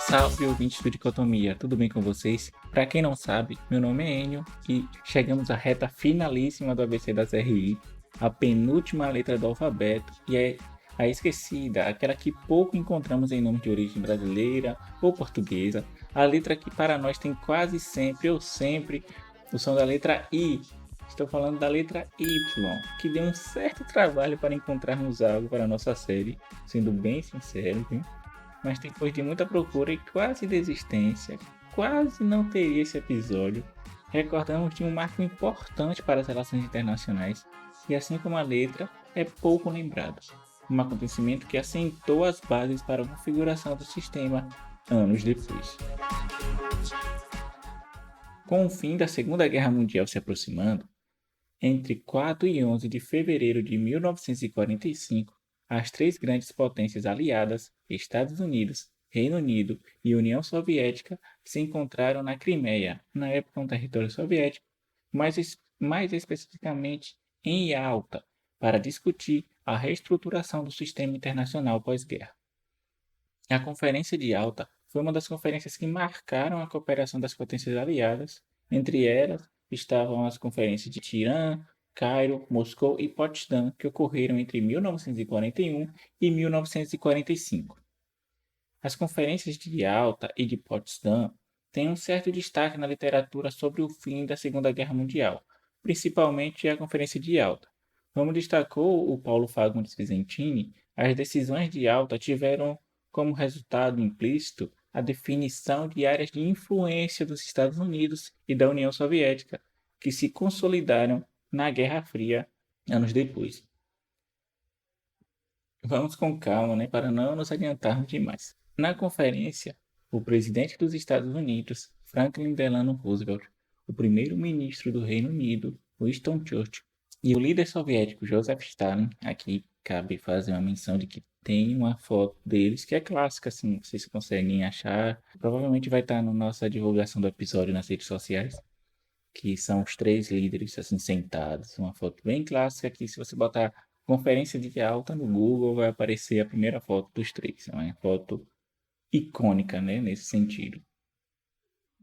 Salve, ouvintes do Dicotomia, tudo bem com vocês? Para quem não sabe, meu nome é Enio e chegamos à reta finalíssima do ABC das RI, a penúltima letra do alfabeto e é a esquecida, aquela que pouco encontramos em nomes de origem brasileira ou portuguesa, a letra que para nós tem quase sempre ou sempre o som da letra I. Estou falando da letra Y, que deu um certo trabalho para encontrarmos algo para a nossa série, sendo bem sincero, viu? Mas depois de muita procura e quase desistência, quase não teria esse episódio, recordamos de um marco importante para as relações internacionais e, assim como a letra, é pouco lembrado. Um acontecimento que assentou as bases para a configuração do sistema anos depois. Com o fim da Segunda Guerra Mundial se aproximando, entre 4 e 11 de fevereiro de 1945, as três grandes potências aliadas, Estados Unidos, Reino Unido e União Soviética, se encontraram na Crimeia, na época um território soviético, mais especificamente em Yalta, para discutir a reestruturação do sistema internacional pós-guerra. A Conferência de Yalta foi uma das conferências que marcaram a cooperação das potências aliadas. Entre elas estavam as conferências de Tirã, Cairo, Moscou e Potsdam, que ocorreram entre 1941 e 1945. As conferências de Yalta e de Potsdam têm um certo destaque na literatura sobre o fim da Segunda Guerra Mundial, principalmente a Conferência de Yalta. Como destacou o Paulo Fagundes Visentini, as decisões de Yalta tiveram como resultado implícito a definição de áreas de influência dos Estados Unidos e da União Soviética, que se consolidaram na Guerra Fria anos depois. Vamos com calma, para não nos adiantarmos demais. Na conferência, o presidente dos Estados Unidos, Franklin Delano Roosevelt, o primeiro-ministro do Reino Unido, Winston Churchill, e o líder soviético Joseph Stalin, aqui cabe fazer uma menção de que tem uma foto deles que é clássica, assim, vocês conseguem achar. Provavelmente vai estar na nossa divulgação do episódio nas redes sociais, que são os três líderes, assim, sentados. Uma foto bem clássica que, se você botar Conferência de Yalta no Google, vai aparecer a primeira foto dos três. É uma foto icônica, nesse sentido.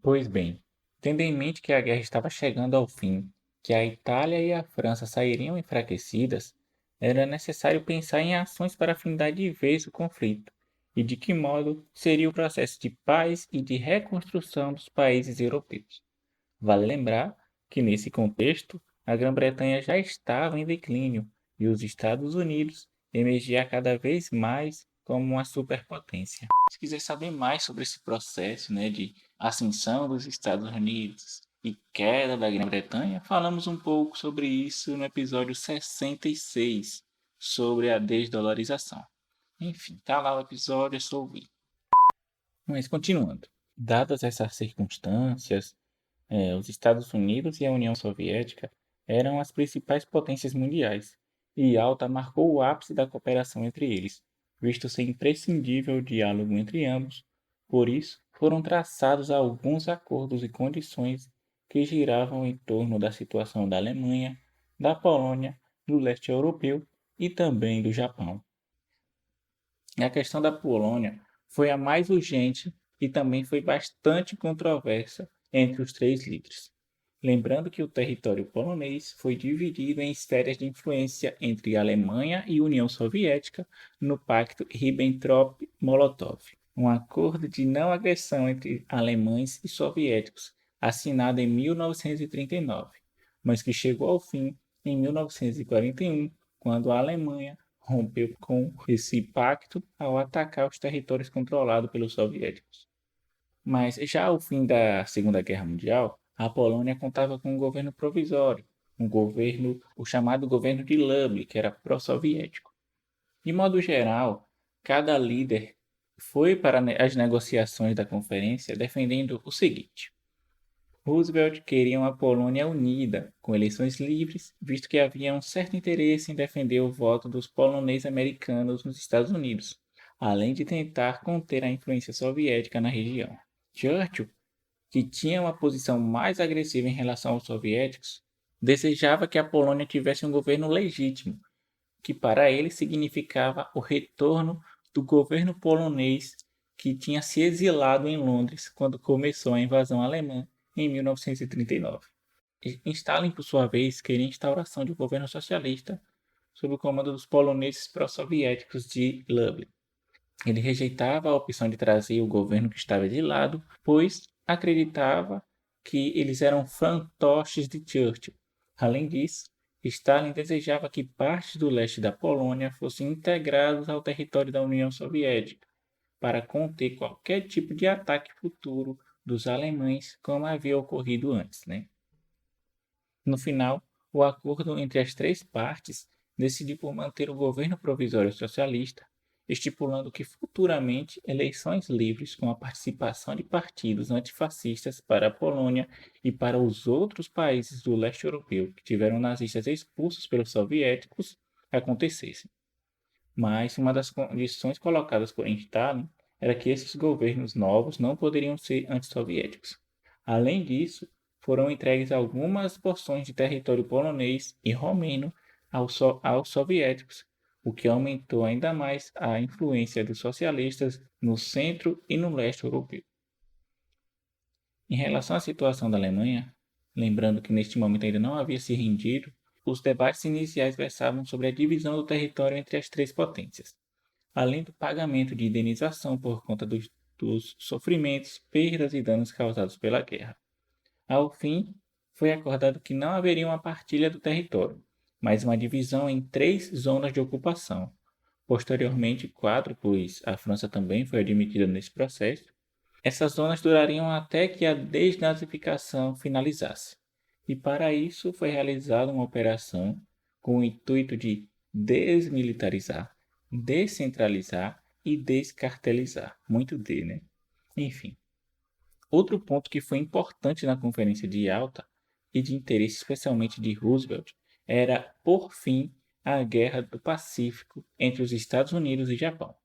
Pois bem, tendo em mente que a guerra estava chegando ao fim, que a Itália e a França sairiam enfraquecidas, era necessário pensar em ações para findar de vez o conflito, e de que modo seria o processo de paz e de reconstrução dos países europeus. Vale lembrar que, nesse contexto, a Grã-Bretanha já estava em declínio e os Estados Unidos emergia cada vez mais como uma superpotência. Se quiser saber mais sobre esse processo, de ascensão dos Estados Unidos e queda da Grã-Bretanha, falamos um pouco sobre isso no episódio 66, sobre a desdolarização. Enfim, tá lá o episódio, é só ouvir. Mas continuando, dadas essas circunstâncias, os Estados Unidos e a União Soviética eram as principais potências mundiais, e Yalta marcou o ápice da cooperação entre eles, visto ser imprescindível o diálogo entre ambos. Por isso, foram traçados alguns acordos e condições que giravam em torno da situação da Alemanha, da Polônia, do leste europeu e também do Japão. A questão da Polônia foi a mais urgente e também foi bastante controversa entre os três líderes. Lembrando que o território polonês foi dividido em esferas de influência entre Alemanha e União Soviética no Pacto Ribbentrop-Molotov, um acordo de não agressão entre alemães e soviéticos, assinado em 1939, mas que chegou ao fim em 1941, quando a Alemanha rompeu com esse pacto ao atacar os territórios controlados pelos soviéticos. Mas já ao fim da Segunda Guerra Mundial, a Polônia contava com um governo provisório, o chamado governo de Lublin, que era pró-soviético. De modo geral, cada líder foi para as negociações da conferência defendendo o seguinte: Roosevelt queria uma Polônia unida, com eleições livres, visto que havia um certo interesse em defender o voto dos poloneses americanos nos Estados Unidos, além de tentar conter a influência soviética na região. Churchill, que tinha uma posição mais agressiva em relação aos soviéticos, desejava que a Polônia tivesse um governo legítimo, que para ele significava o retorno do governo polonês que tinha se exilado em Londres quando começou a invasão alemã em 1939. Stalin, por sua vez, queria a instauração de um governo socialista sob o comando dos poloneses pró-soviéticos de Lublin. Ele rejeitava a opção de trazer o governo que estava exilado, pois acreditava que eles eram fantoches de Churchill. Além disso, Stalin desejava que partes do leste da Polônia fossem integradas ao território da União Soviética, para conter qualquer tipo de ataque futuro dos alemães, como havia ocorrido antes, né? No final, o acordo entre as três partes decidiu por manter o governo provisório socialista, estipulando que futuramente eleições livres com a participação de partidos antifascistas para a Polônia e para os outros países do leste europeu que tiveram nazistas expulsos pelos soviéticos acontecessem. Mas uma das condições colocadas por Stalin era que esses governos novos não poderiam ser antissoviéticos. Além disso, foram entregues algumas porções de território polonês e romeno aos soviéticos, o que aumentou ainda mais a influência dos socialistas no centro e no leste europeu. Em relação à situação da Alemanha, lembrando que neste momento ainda não havia se rendido, os debates iniciais versavam sobre a divisão do território entre as três potências, além do pagamento de indenização por conta dos sofrimentos, perdas e danos causados pela guerra. Ao fim, foi acordado que não haveria uma partilha do território, mas uma divisão em 3 zonas de ocupação. Posteriormente, 4, pois a França também foi admitida nesse processo. Essas zonas durariam até que a desnazificação finalizasse. E para isso foi realizada uma operação com o intuito de desmilitarizar, descentralizar e descartelizar. Muito D, né? Enfim. Outro ponto que foi importante na Conferência de Yalta e de interesse especialmente de Roosevelt era, por fim, a Guerra do Pacífico entre os Estados Unidos e Japão.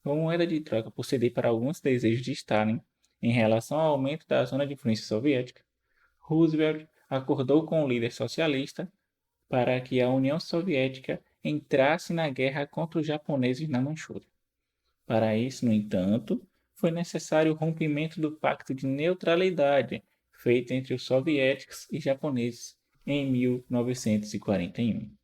Como moeda de troca por ceder para alguns desejos de Stalin em relação ao aumento da zona de influência soviética, Roosevelt acordou com o líder socialista para que a União Soviética entrasse na guerra contra os japoneses na Manchúria. Para isso, no entanto, foi necessário o rompimento do Pacto de Neutralidade feito entre os soviéticos e japoneses em 1941.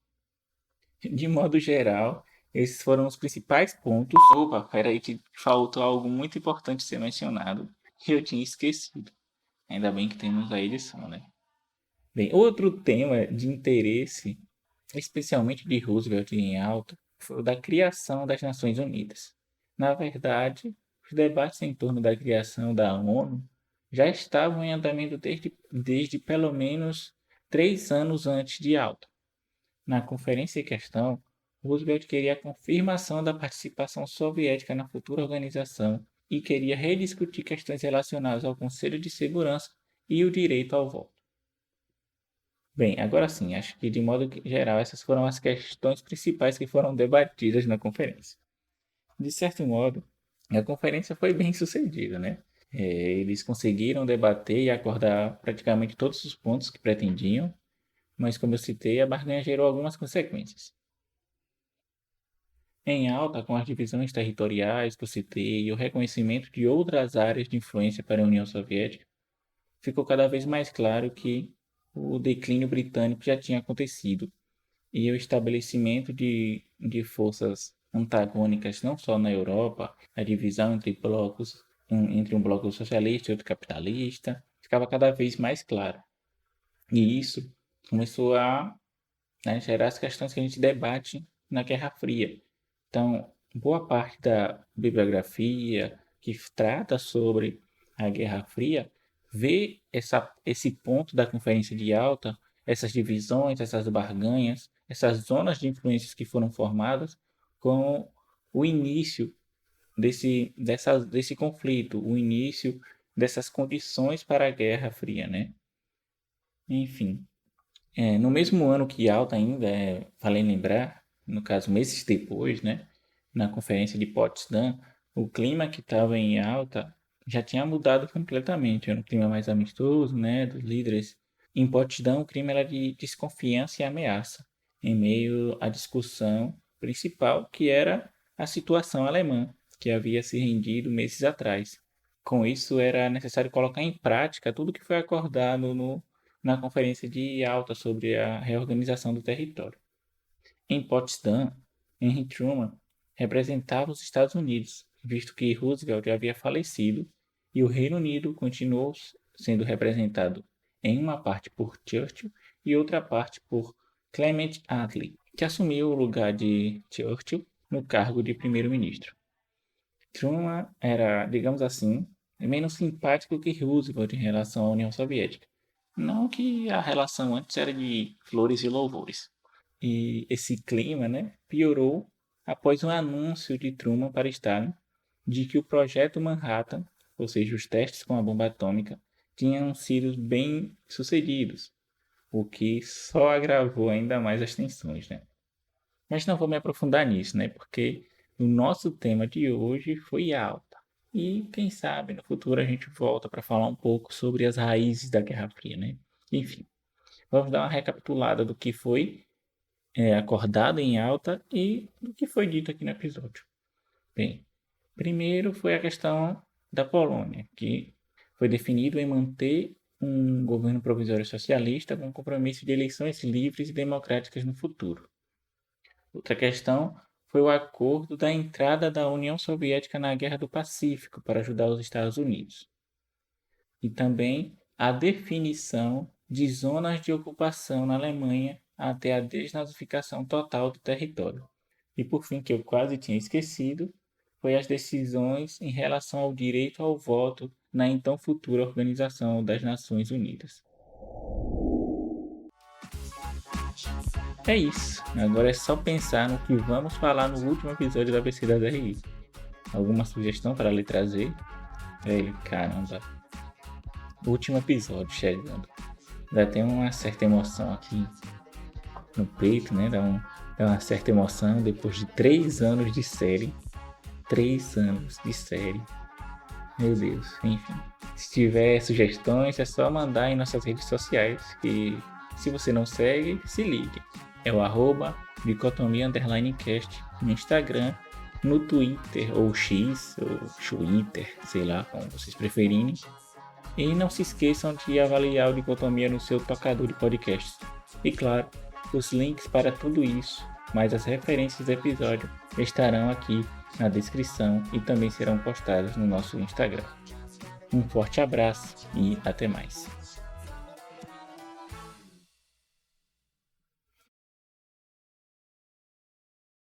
De modo geral, esses foram os principais pontos. Opa, peraí que faltou algo muito importante ser mencionado que eu tinha esquecido. Ainda bem que temos a edição, né? Bem, outro tema de interesse, especialmente de Roosevelt em alta, foi o da criação das Nações Unidas. Na verdade, os debates em torno da criação da ONU já estavam em andamento desde pelo menos 3 anos antes de Alta. Na conferência em questão, Roosevelt queria a confirmação da participação soviética na futura organização e queria rediscutir questões relacionadas ao Conselho de Segurança e o direito ao voto. Bem, agora sim, acho que de modo geral essas foram as questões principais que foram debatidas na conferência. De certo modo, a conferência foi bem sucedida, né? Eles conseguiram debater e acordar praticamente todos os pontos que pretendiam, mas como eu citei, a barganha gerou algumas consequências. Em alta, com as divisões territoriais que eu citei e o reconhecimento de outras áreas de influência para a União Soviética, ficou cada vez mais claro que o declínio britânico já tinha acontecido e o estabelecimento de forças antagônicas não só na Europa, a divisão entre blocos, entre um bloco socialista e outro capitalista, ficava cada vez mais claro. E isso começou a, né, gerar as questões que a gente debate na Guerra Fria. Então, boa parte da bibliografia que trata sobre a Guerra Fria vê esse ponto da Conferência de Yalta, essas divisões, essas barganhas, essas zonas de influências que foram formadas com o início desse conflito, o início dessas condições para a Guerra Fria, né? Enfim, no mesmo ano que Yalta ainda, vale lembrar, no caso meses depois, né, na conferência de Potsdam, o clima que estava em Yalta já tinha mudado completamente, era um clima mais amistoso, né, dos líderes. Em Potsdam, o clima era de desconfiança e ameaça, em meio à discussão principal, que era a situação alemã, que havia se rendido meses atrás. Com isso, era necessário colocar em prática tudo que foi acordado na Conferência de Yalta sobre a reorganização do território. Em Potsdam, Henry Truman representava os Estados Unidos, visto que Roosevelt havia falecido e o Reino Unido continuou sendo representado em uma parte por Churchill e outra parte por Clement Attlee, que assumiu o lugar de Churchill no cargo de primeiro-ministro. Truman era, digamos assim, menos simpático que Roosevelt em relação à União Soviética. Não que a relação antes era de flores e louvores. E esse clima, piorou após um anúncio de Truman para Stalin de que o projeto Manhattan, ou seja, os testes com a bomba atômica, tinham sido bem sucedidos, o que só agravou ainda mais as tensões, Mas não vou me aprofundar nisso, porque o nosso tema de hoje foi Yalta. E quem sabe no futuro a gente volta para falar um pouco sobre as raízes da Guerra Fria, Enfim, vamos dar uma recapitulada do que foi acordado em Yalta e do que foi dito aqui no episódio. Bem, primeiro foi a questão da Polônia, que foi definido em manter um governo provisório socialista com compromisso de eleições livres e democráticas no futuro. Outra questão foi o acordo da entrada da União Soviética na Guerra do Pacífico para ajudar os Estados Unidos. E também a definição de zonas de ocupação na Alemanha até a desnazificação total do território. E por fim, que eu quase tinha esquecido, foi as decisões em relação ao direito ao voto na então futura Organização das Nações Unidas. É isso. Agora é só pensar no que vamos falar no último episódio da ABC da DRI. Alguma sugestão para lhe trazer? Caramba. Último episódio chegando. Dá até uma certa emoção aqui no peito, Dá uma certa emoção depois de 3 anos de série. 3 anos de série. Meu Deus, enfim. Se tiver sugestões, é só mandar em nossas redes sociais. Que se você não segue, se ligue. É o @dicotomia_cast no Instagram, no Twitter, ou X, ou Twitter, sei lá como vocês preferirem. E não se esqueçam de avaliar o Dicotomia no seu tocador de podcasts. E claro, os links para tudo isso, mais as referências do episódio, estarão aqui na descrição e também serão postados no nosso Instagram. Um forte abraço e até mais.